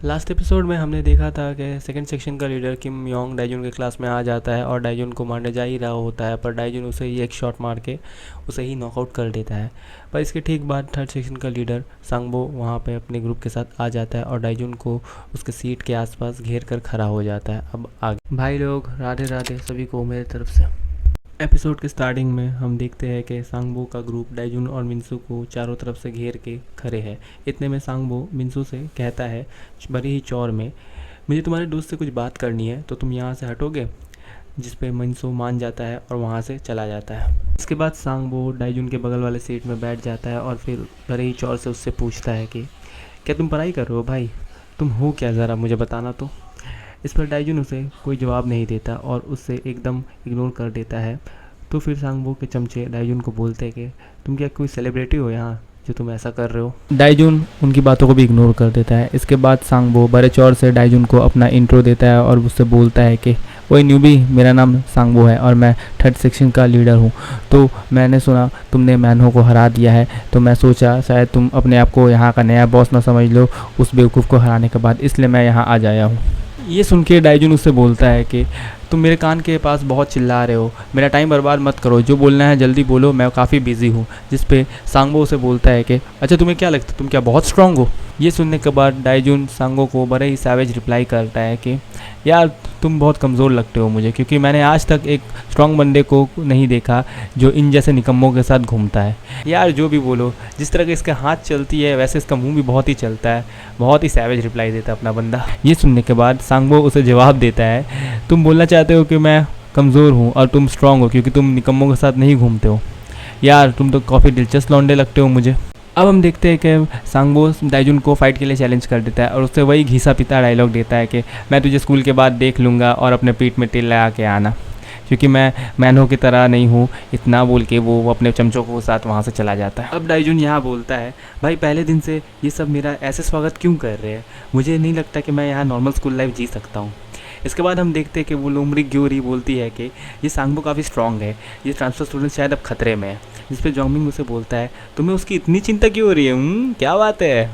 Last episode में हमने देखा था कि सेकंड सेक्शन का लीडर किम योंग डाइजुन के क्लास में आ जाता है और डाइजुन को मारने जा ही रहा होता है, पर डाइजुन उसे ही एक शॉट मार के उसे ही नॉकआउट कर देता है। पर इसके ठीक बाद थर्ड सेक्शन का लीडर सांगबो वहाँ पे अपने ग्रुप के साथ आ जाता है और डाइजुन को उसके सीट के आसपास घेर कर खड़ा हो जाता है। अब आगे भाई लोग, राधे राधे सभी को मेरी तरफ से। एपिसोड के स्टार्टिंग में हम देखते हैं कि सांगबो का ग्रुप डाइजुन और मिनसू को चारों तरफ से घेर के खड़े हैं। इतने में सांगबो मिनसू से कहता है बड़ी ही चौर में, मुझे तुम्हारे दोस्त से कुछ बात करनी है तो तुम यहाँ से हटोगे। जिस पे मिनसू मान जाता है और वहाँ से चला जाता है। इसके बाद सांगबो डाइजुन के बगल वाले सीट में बैठ जाता है और फिर बड़े ही चौर से उससे पूछता है कि क्या तुम पढ़ाई कर रहे हो भाई, तुम हो क्या, ज़रा मुझे बताना तो। इस पर डाइजुन उसे कोई जवाब नहीं देता और उससे एकदम इग्नोर कर देता है। तो फिर सांगबो के चमचे डाइजुन को बोलते हैं कि तुम क्या कोई सेलिब्रिटी हो यहाँ जो तुम ऐसा कर रहे हो। डाइजुन उनकी बातों को भी इग्नोर कर देता है। इसके बाद सांगबो बड़े चौर से डाइजुन को अपना इंट्रो देता है और उससे बोलता है कि ओए न्यूबी, मेरा नाम सांगबो है और मैं थर्ड सेक्शन का लीडर हूँ। तो मैंने सुना तुमने मैनहो को हरा दिया है, तो मैं सोचा शायद तुम अपने आप को यहाँ का नया बॉस ना समझ लो उस बेवकूफ़ को हराने के बाद, इसलिए मैं यहाँ आ जाया हूँ। ये सुन के डाइजुन उससे बोलता है कि तुम मेरे कान के पास बहुत चिल्ला रहे हो, मेरा टाइम बर्बाद मत करो, जो बोलना है जल्दी बोलो, मैं काफ़ी बिजी हूँ। जिस पे सांगबो उसे बोलता है कि अच्छा तुम्हें क्या लगता है, तुम क्या बहुत स्ट्रांग हो। ये सुनने के बाद डाइजुन सांगो को बड़े ही सैवेज रिप्लाई करता है कि यार तुम बहुत कमज़ोर लगते हो मुझे, क्योंकि मैंने आज तक एक स्ट्रांग बंदे को नहीं देखा जो इन जैसे निकम्मों के साथ घूमता है। यार जो भी बोलो, जिस तरह के इसके हाथ चलती है वैसे इसका मुंह भी बहुत ही चलता है। बहुत ही सैवेज रिप्लाई देता है अपना बंदा। ये सुनने के बाद सांगबो उसे जवाब देता है तुम बोलना चाहते हो कि मैं कमज़ोर हूँ और तुम स्ट्रांग हो क्योंकि तुम निकम्मों के साथ नहीं घूमते हो। यार तुम तो काफ़ी दिलचस्प लौंडे लगते हो मुझे। अब हम देखते हैं कि सांगबो डाइजुन को फाइट के लिए चैलेंज कर देता है और उससे वही घिसा पिता डायलॉग देता है कि मैं तुझे स्कूल के बाद देख लूँगा और अपने पीठ में तेल लगा के आना, क्योंकि मैं मैनहो की तरह नहीं हूँ। इतना बोल के वो अपने चमचों के साथ वहाँ से चला जाता है। अब डाइजुन यहाँ बोलता है भाई पहले दिन से ये सब मेरा ऐसे स्वागत क्यों कर रहे हैं, मुझे नहीं लगता कि मैं यहाँ नॉर्मल स्कूल लाइफ जी सकता हूँ। इसके बाद हम देखते हैं कि वो लोमड़ी ग्योरी बोलती है कि ये सांगबो काफ़ी स्ट्रांग है, ये ट्रांसफ़र स्टूडेंट शायद अब खतरे में है। जिस पे जोंगमिंग उसे बोलता है तुम्हें उसकी इतनी चिंता क्यों हो रही है, क्या बात है।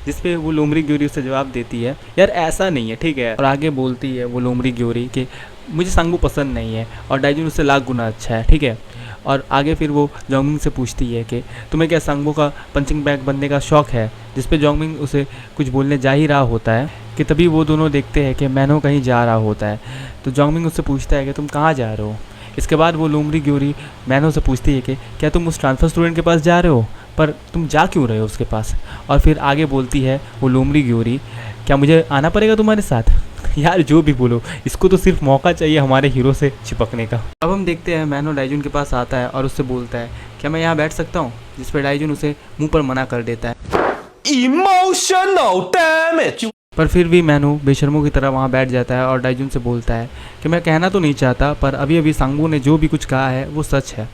जिस पे वो लोमड़ी ग्योरी उसे जवाब देती है यार ऐसा नहीं है, ठीक है। और आगे बोलती है वो लोमड़ी ग्योरी कि मुझे सांगबो पसंद नहीं है और डाइजुन उससे लाख गुना अच्छा है, ठीक है। और आगे फिर वो जोंगमिंग से पूछती है कि तुम्हें क्या सांगबो का पंचिंग बैग बनने का शौक़ है। जिस पे जोंगमिंग उसे कुछ बोलने जा ही रहा होता है कि तभी वो दोनों देखते हैं कि मैनहो कहीं जा रहा होता है। तो जोंगमिंग उससे पूछता है कि तुम कहाँ जा रहे हो। इसके बाद वो लोमड़ी ग्योरी मैनहो से पूछती है कि क्या तुम उस ट्रांसफ़र स्टूडेंट के पास जा रहे हो, पर तुम जा क्यों रहे हो उसके पास। और फिर आगे बोलती है वो लोमड़ी ग्योरी क्या मुझे आना पड़ेगा तुम्हारे साथ। यार जो भी बोलो, इसको तो सिर्फ मौका चाहिए हमारे हीरो से चिपकने का। अब हम देखते हैं मैनहो डाइजुन के पास आता है और उससे बोलता है क्या मैं यहाँ बैठ सकता हूँ। जिस पर डाइजुन उसे मुंह पर मना कर देता है। Emotional damage. पर फिर भी मैनहो बेशर्मों की तरह वहाँ बैठ जाता है और डाइजुन से बोलता है कि मैं कहना तो नहीं चाहता, पर अभी अभी सांगबो ने जो भी कुछ कहा है वो सच है।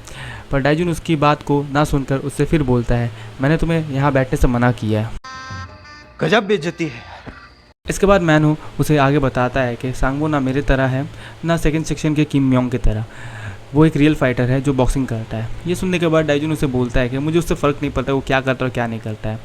पर डाइजुन उसकी बात को ना सुनकर उससे फिर बोलता है मैंने तुम्हें यहाँ बैठने से मना किया है। गजब बेइज्जती है। इसके बाद मैनहो उसे आगे बताता है कि सांगबो ना मेरे तरह है ना सेकंड सेक्शन के किम योंग की तरह, वो एक रियल फाइटर है जो बॉक्सिंग करता है। ये सुनने के बाद डाइजुन उसे बोलता है कि मुझे उससे फ़र्क नहीं पड़ता वो क्या करता है और क्या नहीं करता है।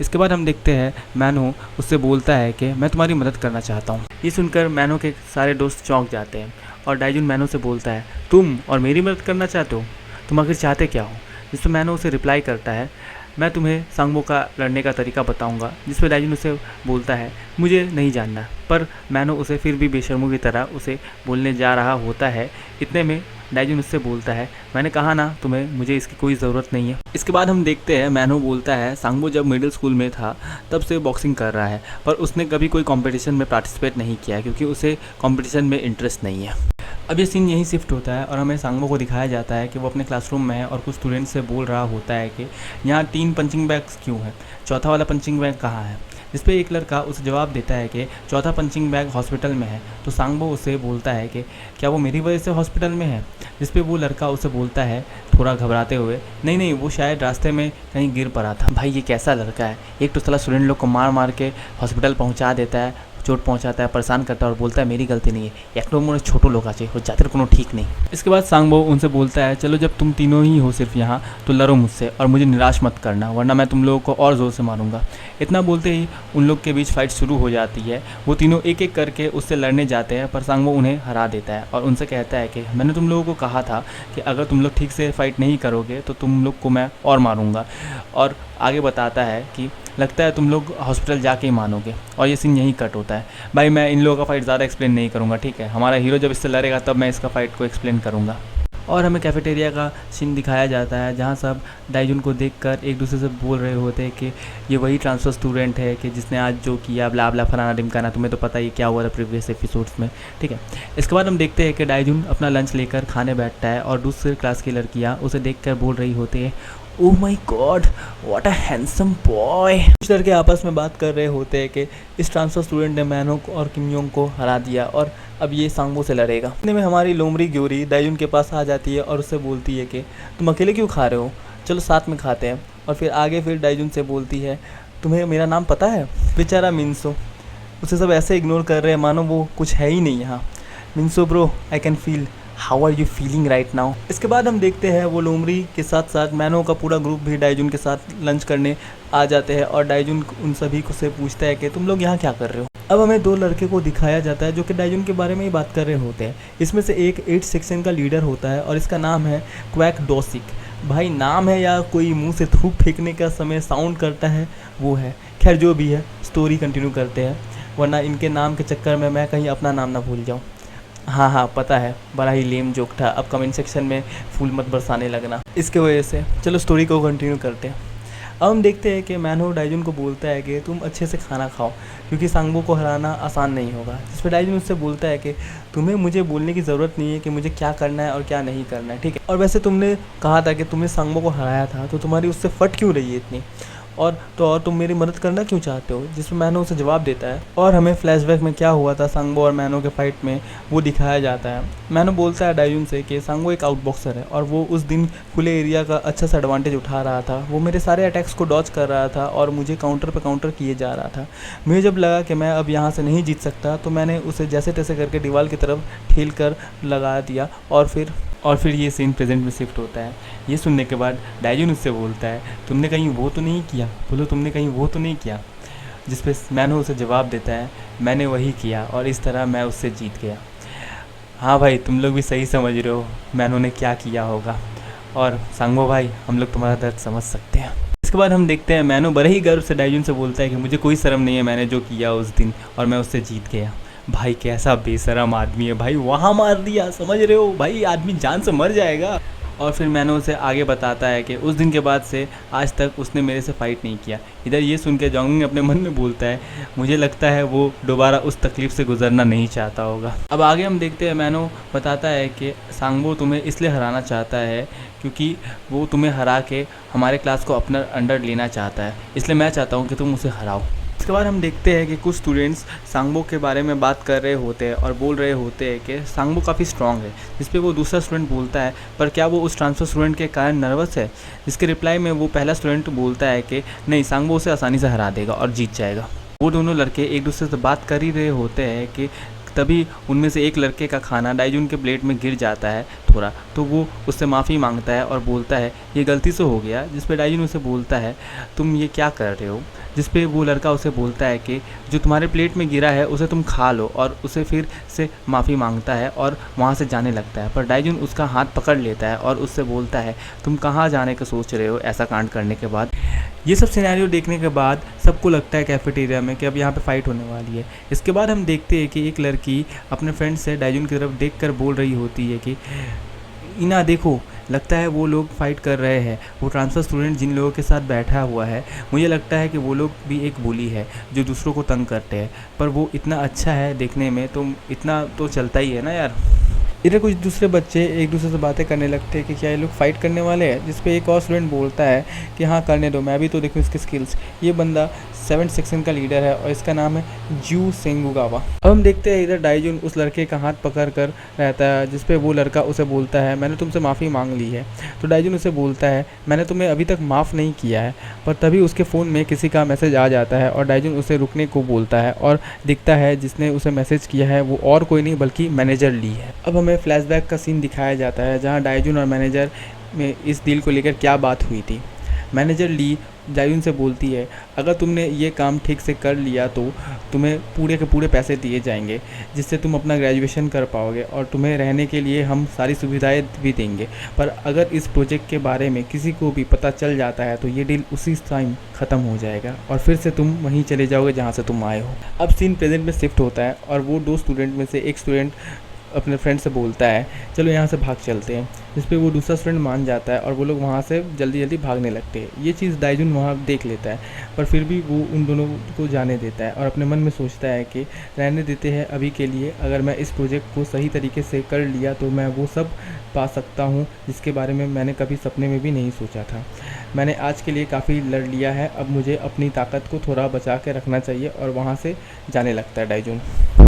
इसके बाद हम देखते हैं मैनहो उससे बोलता है कि मैं तुम्हारी मदद करना चाहता हूँ। ये सुनकर मैनहो के सारे दोस्त चौंक जाते हैं और डाइजुन मैनहो से बोलता है तुम और मेरी मदद करना चाहते हो, तुम आखिर चाहते क्या हो। जिस पर मैनहो उसे रिप्लाई करता है मैं तुम्हें सांगबो का लड़ने का तरीका बताऊंगा। जिस पर डाइजुन उसे बोलता है मुझे नहीं जानना, पर मैनहो उसे फिर भी बेशर्मों की तरह उसे बोलने जा रहा होता है। इतने में डाइजुन उससे बोलता है मैंने कहा ना तुम्हें, मुझे इसकी कोई ज़रूरत नहीं है। इसके बाद हम देखते हैं मैनहो बोलता है सांगबो जब मिडिल स्कूल में था तब से बॉक्सिंग कर रहा है, पर उसने कभी कोई कंपटीशन में पार्टिसिपेट नहीं किया क्योंकि उसे कंपटीशन में इंटरेस्ट नहीं है। अब ये सीन यहीं शिफ्ट होता है और हमें सांगबो को दिखाया जाता है कि वो अपने क्लासरूम में है और कुछ स्टूडेंट्स से बोल रहा होता है कि यहाँ 3 पंचिंग बैग्स क्यों है, चौथा वाला पंचिंग बैग कहाँ है। जिस पे एक लड़का उसे जवाब देता है कि चौथा पंचिंग बैग हॉस्पिटल में है। तो सांगबो उसे बोलता है कि क्या वो मेरी वजह से हॉस्पिटल में है। जिस पे वो लड़का उसे बोलता है थोड़ा घबराते हुए नहीं नहीं, वो शायद रास्ते में कहीं गिर पड़ा था। भाई ये कैसा लड़का है, एक तो साला स्टूडेंट लोग को मार मार के हॉस्पिटल पहुँचा देता है, चोट पहुंचाता है, परेशान करता है और बोलता है मेरी गलती नहीं है, एकटो मोरे छोटो लोग आचे हो जाते कोनो ठीक नहीं। इसके बाद सांगबो उनसे बोलता है चलो जब तुम तीनों ही हो सिर्फ यहाँ तो लड़ो मुझसे और मुझे निराश मत करना वरना मैं तुम लोगों को और ज़ोर से मारूंगा। इतना बोलते ही उन लोग के बीच फाइट शुरू हो जाती है। वो तीनों एक एक करके उससे लड़ने जाते हैं पर सांगबो उन्हें हरा देता है और उनसे कहता है कि मैंने तुम लोगों को कहा था कि अगर तुम लोग ठीक से फाइट नहीं करोगे तो तुम लोग को मैं और मारूंगा। और आगे बताता है कि लगता है तुम लोग हॉस्पिटल जाके ही मानोगे और ये सीन यहीं कट होता है। भाई मैं इन लोगों का फाइट ज़्यादा एक्सप्लेन नहीं करूँगा, ठीक है, हमारा हीरो जब इससे लड़ेगा तब मैं इसका फाइट को एक्सप्लेन करूँगा। और हमें कैफेटेरिया का सीन दिखाया जाता है जहाँ सब डाइजुन को देखकर एक दूसरे से बोल रहे होते हैं कि ये वही ट्रांसफर स्टूडेंट है कि जिसने आज जो किया ब्ला ब्ला फलाना ढिमकाना, तुम्हें तो पता ही क्या हुआ था प्रीवियस एपिसोड्स में, ठीक है। इसके बाद हम देखते हैं कि डाइजुन अपना लंच लेकर खाने बैठता है और दूसरे क्लास की लड़कियाँ उसे देखकर बोल रही होती है oh my God what a handsome boy. कुछ लड़के आपस में बात कर रहे होते हैं कि इस ट्रांसफर स्टूडेंट ने मैनो और किम योंग को हरा दिया और अब ये सांगबो से लड़ेगा। इतने में हमारी लोमड़ी ग्योरी डाइजुन के पास आ जाती है और उससे बोलती है कि तुम अकेले क्यों खा रहे हो, चलो साथ में खाते हैं। और फिर आगे फिर डाइजुन से बोलती है तुम्हें मेरा नाम पता है। बेचारा मिन्सो, उसे सब ऐसे इग्नोर कर रहे हैं मानो वो कुछ है ही नहीं यहाँ। मिन्सो bro I can feel how are you feeling right now. इसके बाद हम देखते हैं वो लोमड़ी के साथ साथ मैनो का पूरा ग्रुप भी डाइजुन के साथ लंच करने आ जाते हैं और डाइजुन उन सभी को से पूछता है कि तुम लोग यहाँ क्या कर रहे हो। अब हमें दो लड़के को दिखाया जाता है जो कि डाइजुन के बारे में ही बात कर रहे होते हैं। इसमें से एक 8 सेक्शन का लीडर होता है और इसका नाम है क्वैक डोसिक। भाई नाम है या कोई मुंह से थूक फेंकने का समय साउंड करता है वो है। खैर जो भी है स्टोरी कंटिन्यू करते हैं वरना इनके नाम के चक्कर में मैं कहीं अपना नाम ना भूल जाऊँ। हाँ पता है बड़ा ही लेम जोक था, अब कमेंट सेक्शन में फूल मत बरसाने लगना इसके वजह से। चलो स्टोरी को कंटिन्यू करते हैं। अब हम देखते हैं कि मैनो डाइजुन को बोलता है कि तुम अच्छे से खाना खाओ क्योंकि सांगबो को हराना आसान नहीं होगा। जिस पर डाइजुन उससे बोलता है कि तुम्हें मुझे बोलने की ज़रूरत नहीं है कि मुझे क्या करना है और क्या नहीं करना है, ठीक है। और वैसे तुमने कहा था कि तुमने सांगबो को हराया था तो तुम्हारी उससे फट क्यों रही है इतनी, और तुम मेरी मदद करना क्यों चाहते हो। जिसमें मैनो उसे जवाब देता है और हमें फ्लैशबैक में क्या हुआ था सांगबो और मैनो के फाइट में वो दिखाया जाता है। मैनो बोलता है डाइजुन से कि सांगबो एक आउटबॉक्सर है और वो उस दिन खुले एरिया का अच्छा सा एडवांटेज उठा रहा था। वो मेरे सारे अटैक्स को डॉज कर रहा था और मुझे काउंटर पे काउंटर किए जा रहा था। मुझे जब लगा कि मैं अब यहाँ से नहीं जीत सकता तो मैंने उसे जैसे तैसे करके दीवार की तरफ ठेल कर लगा दिया और फिर ये सीन प्रेजेंट में शिफ्ट होता है। ये सुनने के बाद डाइजुन उससे बोलता है तुमने कहीं वो तो नहीं किया, बोलो तुमने कहीं वो तो नहीं किया। जिस पे मैनो उसे जवाब देता है मैंने वही किया और इस तरह मैं उससे जीत गया। हाँ भाई तुम लोग भी सही समझ रहे हो मैनो ने क्या किया होगा और सांगबो भाई हम लोग तुम्हारा दर्द समझ सकते हैं। इसके बाद हम देखते हैं मैनो बड़े ही गर्व से डाइजुन से बोलता है कि मुझे कोई शर्म नहीं है मैंने जो किया उस दिन और मैं उससे जीत गया। भाई कैसा बेशरम आदमी है भाई, वहाँ मार दिया, समझ रहे हो भाई, आदमी जान से मर जाएगा। और फिर मैंने उसे आगे बताता है कि उस दिन के बाद से आज तक उसने मेरे से फ़ाइट नहीं किया। इधर ये सुन के जोंगिंग अपने मन में बोलता है मुझे लगता है वो दोबारा उस तकलीफ़ से गुजरना नहीं चाहता होगा। अब आगे हम देखते हैं मैनो बताता है कि सांगबो तुम्हें इसलिए हराना चाहता है क्योंकि वो तुम्हें हरा के हमारे क्लास को अपना अंडर लेना चाहता है, इसलिए मैं चाहता हूँ कि तुम उसे हराओ। इसके बाद हम देखते हैं कि कुछ स्टूडेंट्स सांगबो के बारे में बात कर रहे होते हैं और बोल रहे होते हैं कि सांगबो काफ़ी स्ट्रांग है। जिस पे वो दूसरा स्टूडेंट बोलता है पर क्या वो उस ट्रांसफ़र स्टूडेंट के कारण नर्वस है। जिसके रिप्लाई में वो पहला स्टूडेंट बोलता है कि नहीं सांगबो उसे आसानी से हरा देगा और जीत जाएगा। वो दोनों लड़के एक दूसरे से बात कर ही रहे होते हैं कि तभी उनमें से एक लड़के का खाना डाइजुन के प्लेट में गिर जाता है थोड़ा, तो वो उससे माफ़ी मांगता है और बोलता है ये गलती से हो गया। जिस पे डाइजुन उसे बोलता है तुम ये क्या कर रहे हो। जिस पे वो लड़का उसे बोलता है कि जो तुम्हारे प्लेट में गिरा है उसे तुम खा लो और उसे फिर से माफ़ी मांगता है और वहाँ से जाने लगता है। पर डाइजुन उसका हाथ पकड़ लेता है और उससे बोलता है तुम कहाँ जाने का सोच रहे हो ऐसा कांड करने के बाद। ये सब सिनेरियो देखने के बाद सबको लगता है कैफेटेरिया में कि अब यहाँ पे फाइट होने वाली है। इसके बाद हम देखते हैं कि एक लड़की अपने फ्रेंड से डाइजुन की तरफ देखकर बोल रही होती है कि इना देखो लगता है वो लोग फाइट कर रहे हैं, वो ट्रांसफ़र स्टूडेंट जिन लोगों के साथ बैठा हुआ है मुझे लगता है कि वो लोग भी एक बुली है जो दूसरों को तंग करते हैं, पर वो इतना अच्छा है देखने में तो इतना तो चलता ही है ना यार। इधर कुछ दूसरे बच्चे एक दूसरे से बातें करने लगते हैं कि क्या ये लोग फाइट करने वाले हैं। जिस पे एक और स्टूडेंट बोलता है कि हाँ करने दो, मैं भी तो देखूँ इसके स्किल्स। ये बंदा 7th सेक्शन का लीडर है और इसका नाम है जू सेंगुगावा। अब हम देखते हैं इधर डाइजुन उस लड़के का हाथ पकड़ कर रहता है, जिस पे वो लड़का उसे बोलता है मैंने तुमसे माफ़ी मांग ली है। तो डाइजुन उसे बोलता है मैंने तुम्हें अभी तक माफ़ नहीं किया है। पर तभी उसके फ़ोन में किसी का मैसेज आ जाता है और डाइजुन उसे रुकने को बोलता है और दिखता है जिसने उसे मैसेज किया है वो और कोई नहीं बल्कि मैनेजर ली है। अब हमें फ्लैशबैक का सीन दिखाया जाता है जहाँ डाइजुन और मैनेजर में इस डील को लेकर क्या बात हुई थी। मैनेजर ली डाइजुन से बोलती है अगर तुमने ये काम ठीक से कर लिया तो तुम्हें पूरे के पूरे पैसे दिए जाएंगे, जिससे तुम अपना ग्रेजुएशन कर पाओगे और तुम्हें रहने के लिए हम सारी सुविधाएं भी देंगे। पर अगर इस प्रोजेक्ट के बारे में किसी को भी पता चल जाता है तो ये डील उसी टाइम ख़त्म हो जाएगा और फिर से तुम वहीं चले जाओगे जहाँ से तुम आए हो। अब सीन प्रेजेंट में शिफ्ट होता है और वो 2 स्टूडेंट में से एक स्टूडेंट अपने फ्रेंड से बोलता है चलो यहाँ से भाग चलते हैं, जिस पे वो दूसरा स्टूडेंट मान जाता है और वो लोग वहाँ से जल्दी जल्दी भागने लगते हैं। ये चीज़ डाइजुन वहाँ देख लेता है पर फिर भी वो उन दोनों को जाने देता है और अपने मन में सोचता है कि रहने देते हैं अभी के लिए, अगर मैं इस प्रोजेक्ट को सही तरीके से कर लिया तो मैं वो सब पा सकता हूँ जिसके बारे में मैंने कभी सपने में भी नहीं सोचा था। मैंने आज के लिए काफ़ी लड़ लिया है, अब मुझे अपनी ताकत को थोड़ा बचा के रखना चाहिए और वहाँ से जाने लगता है डाइजुन।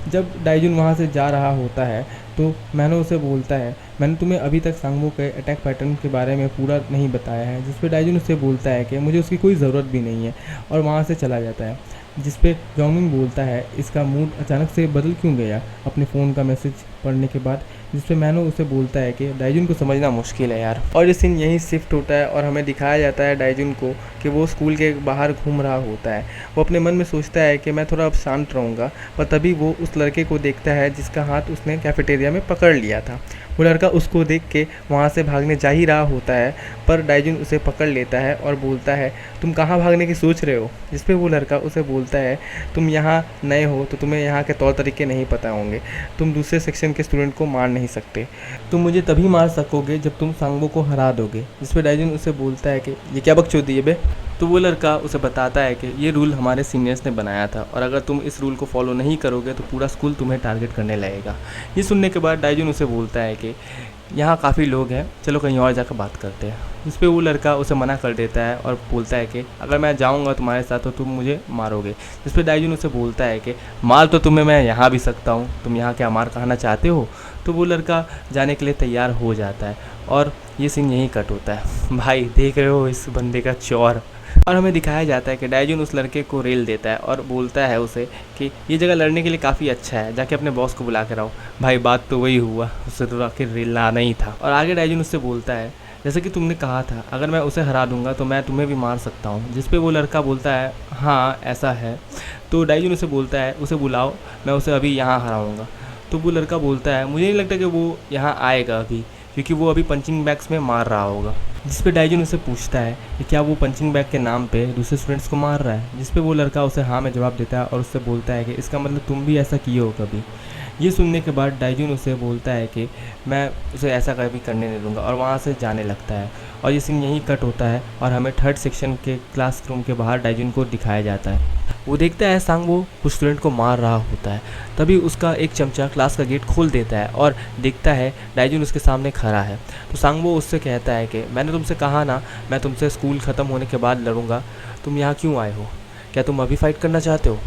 जब डाइजुन वहाँ से जा रहा होता है तो मैनो उसे बोलता है मैंने तुम्हें अभी तक सांगवो के अटैक पैटर्न के बारे में पूरा नहीं बताया है, जिस पे डाइजुन उससे बोलता है कि मुझे उसकी कोई ज़रूरत भी नहीं है और वहाँ से चला जाता है। जिस पे जोंगमिंग बोलता है इसका मूड अचानक से बदल क्यों गया अपने फ़ोन का मैसेज पढ़ने के बाद, जिस पे मैनो उसे बोलता है कि डाइजुन को समझना मुश्किल है यार। और ये सीन यहीं शिफ्ट होता है और हमें दिखाया जाता है डाइजुन को कि वो स्कूल के बाहर घूम रहा होता है। वो अपने मन में सोचता है कि मैं थोड़ा अब शांत रहूँगा, पर तभी वो उस लड़के को देखता है जिसका हाथ उसने कैफेटेरिया में पकड़ लिया था। वो लड़का उसको देख के वहाँ से भागने जा ही रहा होता है पर डाइजुन उसे पकड़ लेता है और बोलता है तुम कहाँ भागने की सोच रहे हो, जिस पे वो लड़का उसे बोलता है तुम यहाँ नए हो तो तुम्हें यहाँ के तौर तरीके नहीं पता होंगे, तुम दूसरे सेक्शन के स्टूडेंट को मार नहीं सकते, तुम मुझे तभी मार सकोगे जब तुम सांगवो को हरा दोगे। जिस पे डाइजुन उसे बोलता है कि ये क्या बकचोदी है बे। तो वो लड़का उसे बताता है कि ये रूल हमारे सीनियर्स ने बनाया था और अगर तुम इस रूल को फॉलो नहीं करोगे तो पूरा स्कूल तुम्हें टारगेट करने लगेगा। ये सुनने के बाद डाइजुन उसे बोलता है कि यहाँ काफ़ी लोग हैं, चलो कहीं और जाकर बात करते हैं। जिस पे वो लड़का उसे मना कर देता है और बोलता है कि अगर मैं जाऊँगा तुम्हारे साथ तो तुम मुझे मारोगे। जिस पे डाइजुन उसे बोलता है कि मार तो तुम्हें मैं यहाँ भी सकता हूँ, तुम यहाँ क्या मार कहना चाहते हो। तो वो लड़का जाने के लिए तैयार हो जाता है और ये सीन यहीं कट होता है। भाई देख रहे हो इस बंदे का चौर। और हमें दिखाया जाता है कि डाइजुन उस लड़के को रेल देता है और बोलता है उसे कि ये जगह लड़ने के लिए काफ़ी अच्छा है, जाके अपने बॉस को बुला कर आओ। भाई बात तो वही हुआ, उससे तो आखिर रेल लाना ही था। और आगे डाइजुन उससे बोलता है जैसे कि तुमने कहा था अगर मैं उसे हरा दूंगा तो मैं तुम्हें भी मार सकता हूँ। जिस पे वो लड़का बोलता है हाँ ऐसा है। तो डाइजुन उसे बोलता है उसे बुलाओ, मैं उसे अभी यहाँ हराऊँगा। तो वो लड़का बोलता है मुझे नहीं लगता कि वो यहाँ आएगा अभी, क्योंकि वो अभी पंचिंग बैग्स में मार रहा होगा। जिस पे डाइजुन उसे पूछता है कि क्या वो पंचिंग बैग के नाम पे दूसरे स्टूडेंट्स को मार रहा है। जिस पे वो लड़का उसे हाँ में जवाब देता है और उससे बोलता है कि इसका मतलब तुम भी ऐसा किए हो कभी। ये सुनने के बाद डाइजुन उसे बोलता है कि मैं उसे ऐसा कभी करने नहीं दूंगा और वहाँ से जाने लगता है। और ये सीन यहीं कट होता है और हमें 3rd सेक्शन के क्लासरूम के बाहर डाइजुन को दिखाया जाता है। वो देखता है सांगवो कुछ स्टूडेंट को मार रहा होता है, तभी उसका एक चमचा क्लास का गेट खोल देता है और देखता है डाइजुन उसके सामने खड़ा है। तो सांगवो उससे कहता है कि मैंने तुमसे कहा ना मैं तुमसे स्कूल ख़त्म होने के बाद लड़ूंगा, तुम यहाँ क्यों आए हो, क्या तुम अभी फाइट करना चाहते हो।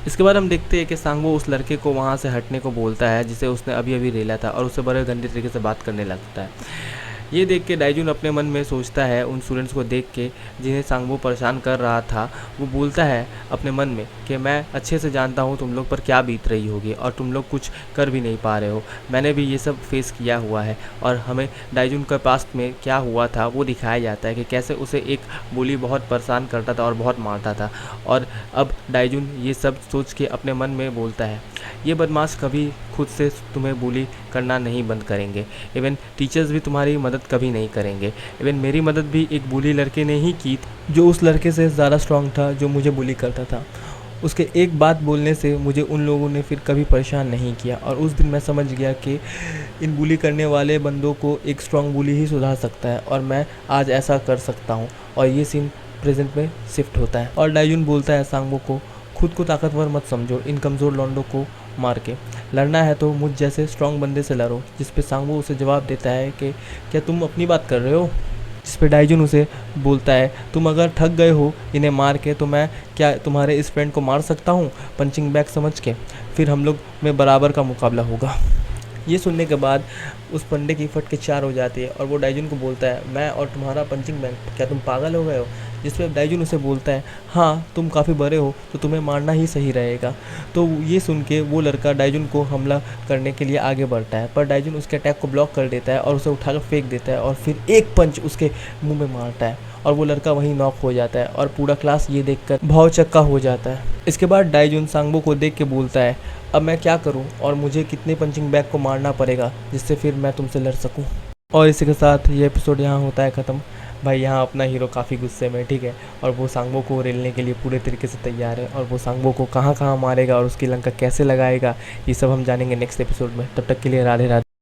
इसके बाद हम देखते हैं कि सांगवो उस लड़के को वहाँ से हटने को बोलता है जिसे उसने अभी अभी रेला था और उससे बड़े गंदे तरीके से बात करने लगता है। ये देख के डाइजुन अपने मन में सोचता है उन स्टूडेंट्स को देख के जिन्हें सांगवो परेशान कर रहा था। वो बोलता है अपने मन में कि मैं अच्छे से जानता हूँ तुम लोग पर क्या बीत रही होगी और तुम लोग कुछ कर भी नहीं पा रहे हो, मैंने भी ये सब फेस किया हुआ है। और हमें डाइजुन के पास्ट में क्या हुआ था वो दिखाया जाता है कि कैसे उसे एक बुली बहुत परेशान करता था और बहुत मारता था। और अब डाइजुन ये सब सोच के अपने मन में बोलता है ये बदमाश कभी खुद से तुम्हें बुली करना नहीं बंद करेंगे, इवन टीचर्स भी तुम्हारी मदद कभी नहीं करेंगे। इवन मेरी मदद भी एक बुली लड़के ने ही की जो उस लड़के से ज़्यादा स्ट्रांग था जो मुझे बुली करता था। उसके एक बात बोलने से मुझे उन लोगों ने फिर कभी परेशान नहीं किया और उस दिन मैं समझ गया कि इन बुली करने वाले बंदों को एक स्ट्रांग बुली ही सुधार सकता है और मैं आज ऐसा कर सकता हूँ। और ये सीन प्रेजेंट में शिफ्ट होता है और डाइजुन बोलता है सांगवो को खुद को ताकतवर मत समझो, इन कमज़ोर लौंडों को मार के लड़ना है तो मुझ जैसे स्ट्रांग बंदे से लड़ो। जिस पे सांगवो उसे जवाब देता है कि क्या तुम अपनी बात कर रहे हो। जिस पे डाइजुन उसे बोलता है, तुम अगर थक गए हो इन्हें मार के तो मैं क्या तुम्हारे इस फ्रेंड को मार सकता हूँ पंचिंग बैग समझ के, फिर हम लोग में बराबर का मुकाबला होगा। ये सुनने के बाद उस पंडे की फट के चार हो जाती है और वो डाइजुन को बोलता है, मैं और तुम्हारा पंचिंग बैग, क्या तुम पागल हो गए हो? जिस पे डाइजुन उसे बोलता है, हाँ तुम काफ़ी बड़े हो तो तुम्हें मारना ही सही रहेगा। तो ये सुन के वो लड़का डाइजुन को हमला करने के लिए आगे बढ़ता है, पर डाइजुन उसके अटैक को ब्लॉक कर देता है और उसे उठाकर फेंक देता है और फिर एक पंच उसके मुंह में मारता है और वो लड़का वहीं नॉक हो जाता है और पूरा क्लास ये देखकर भौचक्का हो जाता है। इसके बाद डाइजुन सांगबो को देख के बोलता है, अब मैं क्या करूं और मुझे कितने पंचिंग बैग को मारना पड़ेगा जिससे फिर मैं तुमसे लड़ सकूं। और इसी के साथ ये एपिसोड यहाँ होता है ख़त्म। भाई यहाँ अपना हीरो काफ़ी गुस्से में, ठीक है, और वो सांगबो को रेलने के लिए पूरे तरीके से तैयार है और वो सांगबो को कहाँ कहाँ मारेगा और उसकी लंका कैसे लगाएगा ये सब हम जानेंगे नेक्स्ट एपिसोड में। तब तक के लिए राधे राधे।